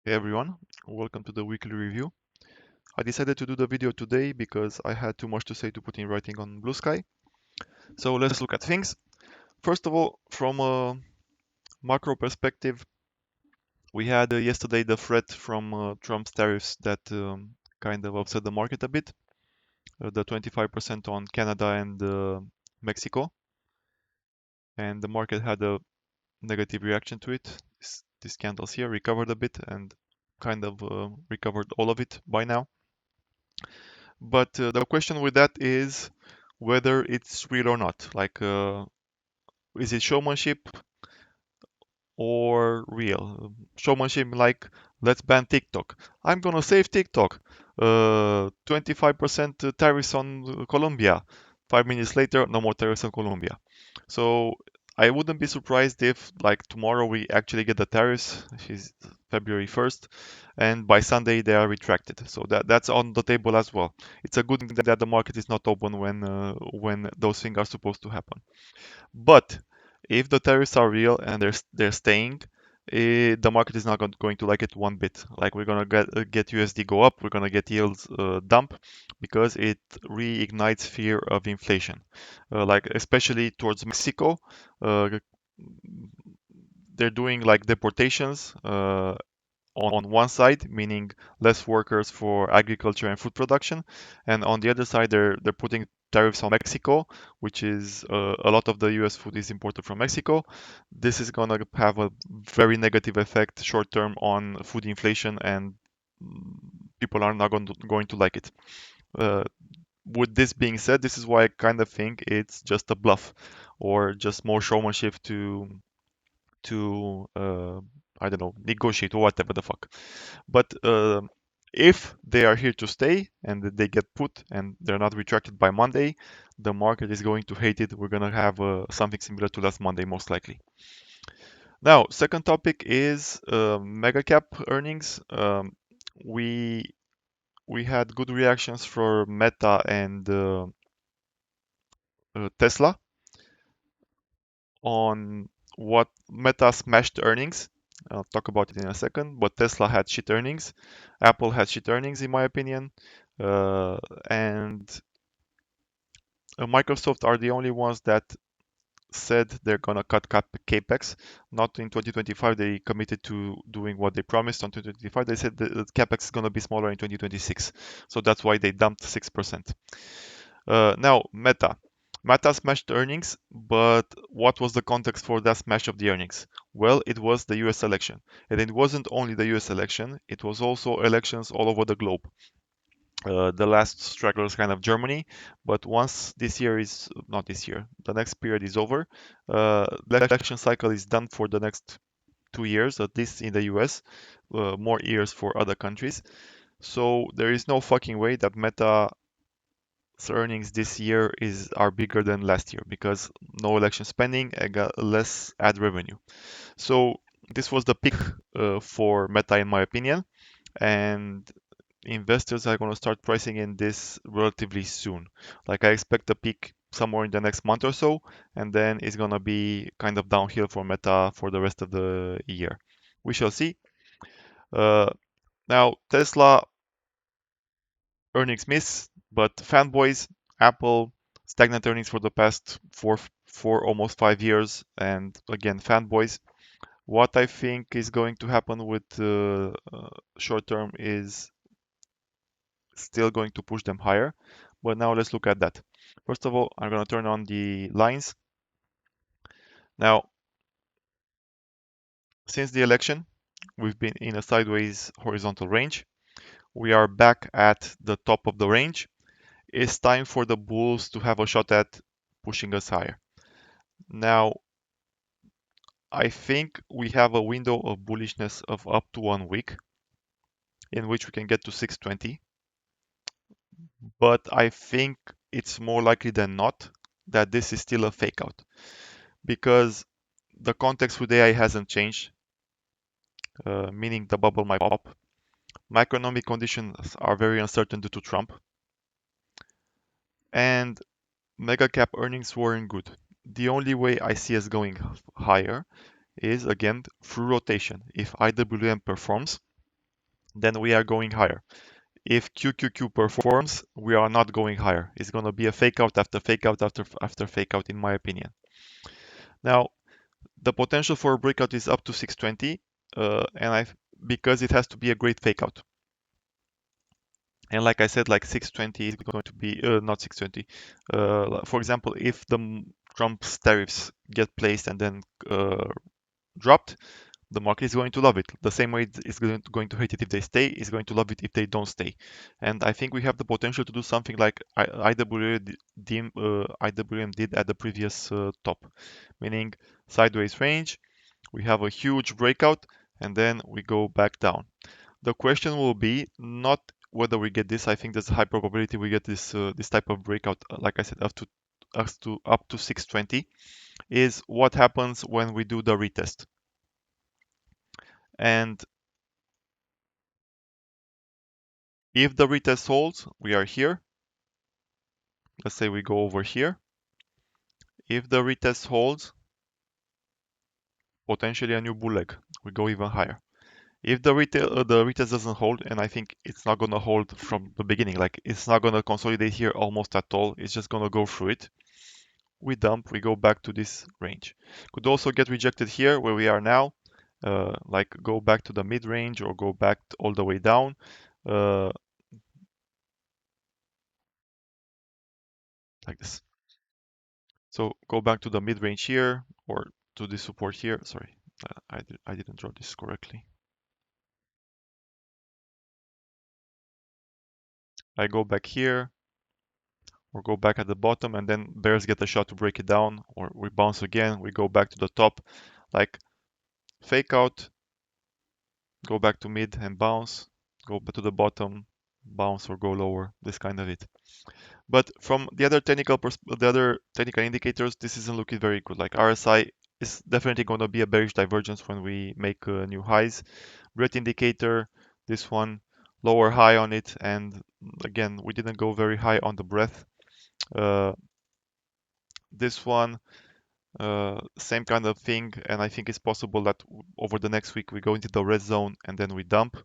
Hey everyone, welcome to the weekly review. I decided to do the video today because I had too much to say to put in writing on Blue Sky. So let's look at things. First of all, from a macro perspective, we had yesterday the threat from Trump's tariffs that kind of upset the market a bit. The 25% on Canada and Mexico, and the market had a negative reaction to it. These candles here recovered a bit and kind of recovered all of it by now. But the question with that is whether it's real or not. Like, is it showmanship or real? Showmanship, like, let's ban TikTok. I'm gonna save TikTok. 25% tariffs on Colombia. 5 minutes later, no more tariffs on Colombia. So I wouldn't be surprised if, like, tomorrow we actually get the tariffs. It's February 1st, and by Sunday they are retracted. So that's on the table as well. It's a good thing that the market is not open when those things are supposed to happen. But if the tariffs are real and they're staying, the market is not going to like it one bit. Like we're gonna get USD go up, we're gonna get yields dump because it reignites fear of inflation. Like especially towards Mexico, uh, they're doing like deportations. On one side, meaning less workers for agriculture and food production, and on the other side, they're putting tariffs on Mexico, which is a lot of the U.S. food is imported from Mexico. This is gonna have a very negative effect short term on food inflation, and people are not going to like it. Uh, with this being said, this is why I kind of think it's just a bluff or just more showmanship to I don't know, negotiate or whatever the fuck. But if they are here to stay and they get put and they're not retracted by Monday, the market is going to hate it. We're gonna have something similar to last Monday, most likely. Now, second topic is mega cap earnings. We we had good reactions for Meta and Tesla on what Meta smashed earnings. I'll talk about it in a second, but Tesla had shit earnings. Apple had shit earnings, in my opinion. And Microsoft are the only ones that said they're gonna cut capex. Not in 2025. They committed to doing what they promised on 2025. They said the capex is gonna be smaller in 2026. So that's why they dumped 6%. Now, Meta. Meta smashed earnings, but what was the context for that smash of the earnings? Well, it was the US election. And it wasn't only the US election, it was also elections all over the globe. The last straggler is kind of Germany, but once this year is not this year, the next period is over, the election cycle is done for the next 2 years, at least in the US, more years for other countries. So there is no fucking way that Meta earnings this year are bigger than last year because no election spending and got less ad revenue. So this was the peak for Meta in my opinion, and investors are going to start pricing in this relatively soon. Like I expect the peak somewhere in the next month or so, and then it's going to be kind of downhill for Meta for the rest of the year. We shall see. Uh, Now Tesla earnings miss, but fanboys, Apple, stagnant earnings for the past four almost 5 years, and again fanboys. What I think is going to happen with short term is still going to push them higher. But now let's look at that. First of all, I'm going to turn on the lines. Now, since the election, we've been in a sideways horizontal range. We are back at the top of the range. It's time for the bulls to have a shot at pushing us higher. Now, I think we have a window of bullishness of up to 1 week in which we can get to 620, but I think it's more likely than not that this is still a fake out because the context with AI hasn't changed, meaning the bubble might pop. Macroeconomic conditions are very uncertain due to Trump, and mega cap earnings weren't good. The only way I see us going higher is again through rotation. If IWM performs, then we are going higher. If QQQ performs, we are not going higher. It's going to be a fake out after fake out after fake out, in my opinion. Now, the potential for a breakout is up to 620, because it has to be a great fake out. And like I said, like 620 is going to be not 620. For example, if the Trump's tariffs get placed and then dropped, the market is going to love it. The same way it's going to hate it if they stay, it's going to love it if they don't stay. And I think we have the potential to do something like IWM did at the previous top, meaning sideways range. We have a huge breakout and then we go back down. The question will be not whether we get this. I think there's a high probability we get this type of breakout. Like I said, up to 620 is what happens when we do the retest. And if the retest holds, we are here. Let's say we go over here. If the retest holds, potentially a new bull leg. We go even higher. If the retest doesn't hold, and I think it's not gonna hold from the beginning, like it's not gonna consolidate here almost at all. It's just gonna go through it. We dump, we go back to this range. Could also get rejected here where we are now, like go back to the mid range or go back all the way down. Like this. So go back to the mid range here or to the support here. Sorry, I didn't draw this correctly. I go back here or go back at the bottom and then bears get a shot to break it down, or we bounce again, we go back to the top, like fake out, go back to mid and bounce, go back to the bottom, bounce or go lower, this kind of it. But from the other technical indicators, this isn't looking very good. Like RSI is definitely going to be a bearish divergence when we make new highs. Breadth indicator, this one, lower high on it, and again, we didn't go very high on the breadth. This one, same kind of thing, and I think it's possible that over the next week we go into the red zone and then we dump.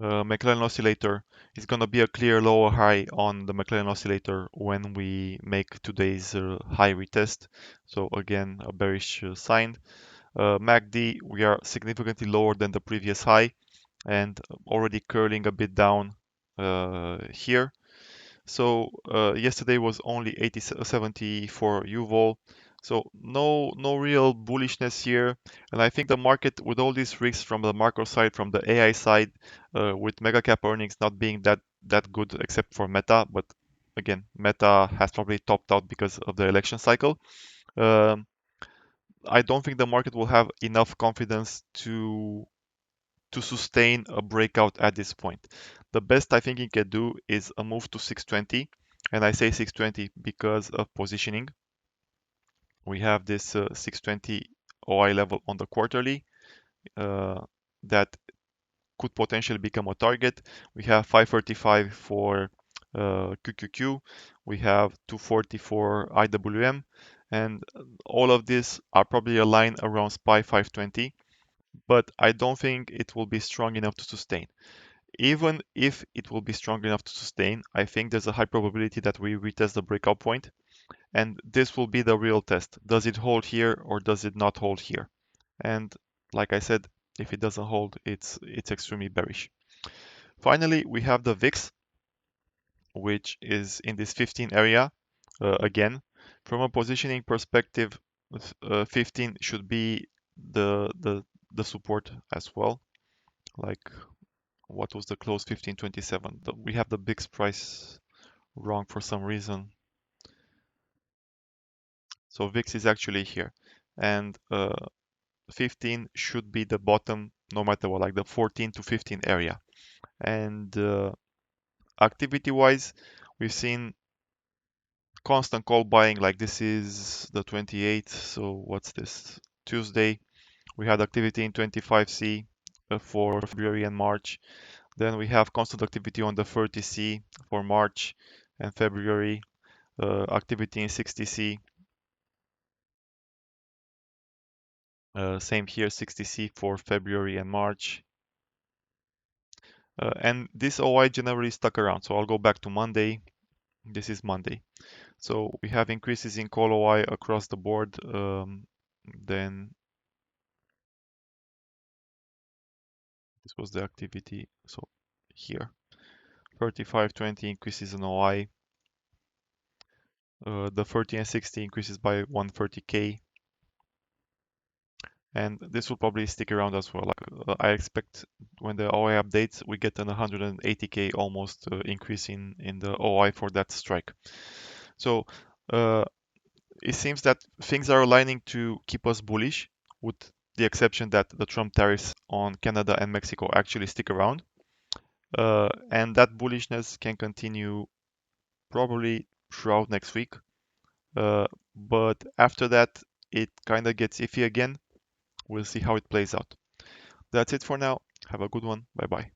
McClellan oscillator is going to be a clear lower high on the McClellan oscillator when we make today's high retest. So again, a bearish sign. MACD, we are significantly lower than the previous high and already curling a bit down here. So yesterday was only 70 for UVol. So no real bullishness here. And I think the market, with all these risks from the macro side, from the AI side, with mega cap earnings not being that good except for Meta, but again, Meta has probably topped out because of the election cycle. Um, I don't think the market will have enough confidence to sustain a breakout at this point. The best I think it can do is a move to 620, and I say 620 because of positioning. We have this 620 OI level on the quarterly that could potentially become a target. We have 535 for QQQ, we have 240 for IWM, and all of these are probably aligned around SPY 520, but I don't think it will be strong enough to sustain. Even if it will be strong enough to sustain, I think there's a high probability that we retest the breakout point, and this will be the real test. Does it hold here or does it not hold here? And like I said, if it doesn't hold, it's extremely bearish. Finally, we have the VIX, which is in this 15 area. Again, from a positioning perspective, 15 should be the support as well. Like, what was the close? 1527. We have the VIX price wrong for some reason. So VIX is actually here, and 15 should be the bottom no matter what, like the 14 to 15 area. And activity wise, we've seen constant call buying. Like this is the 28th, so what's this? Tuesday, we had activity in 25C for February and March. Then we have constant activity on the 30C for March and February, activity in 60C Same here, 60C for February and March. And this OI generally stuck around. So I'll go back to Monday. This is Monday. So we have increases in call OI across the board. Then this was the activity. So here, 35.20 increases in OI. The 30 and 60 increases by 130K. And this will probably stick around as well. Like, I expect when the OI updates, we get an 180K almost increase in the OI for that strike. So it seems that things are aligning to keep us bullish, with the exception that the Trump tariffs on Canada and Mexico actually stick around. And that bullishness can continue probably throughout next week. But after that, it kind of gets iffy again. We'll see how it plays out. That's it for now. Have a good one. Bye bye.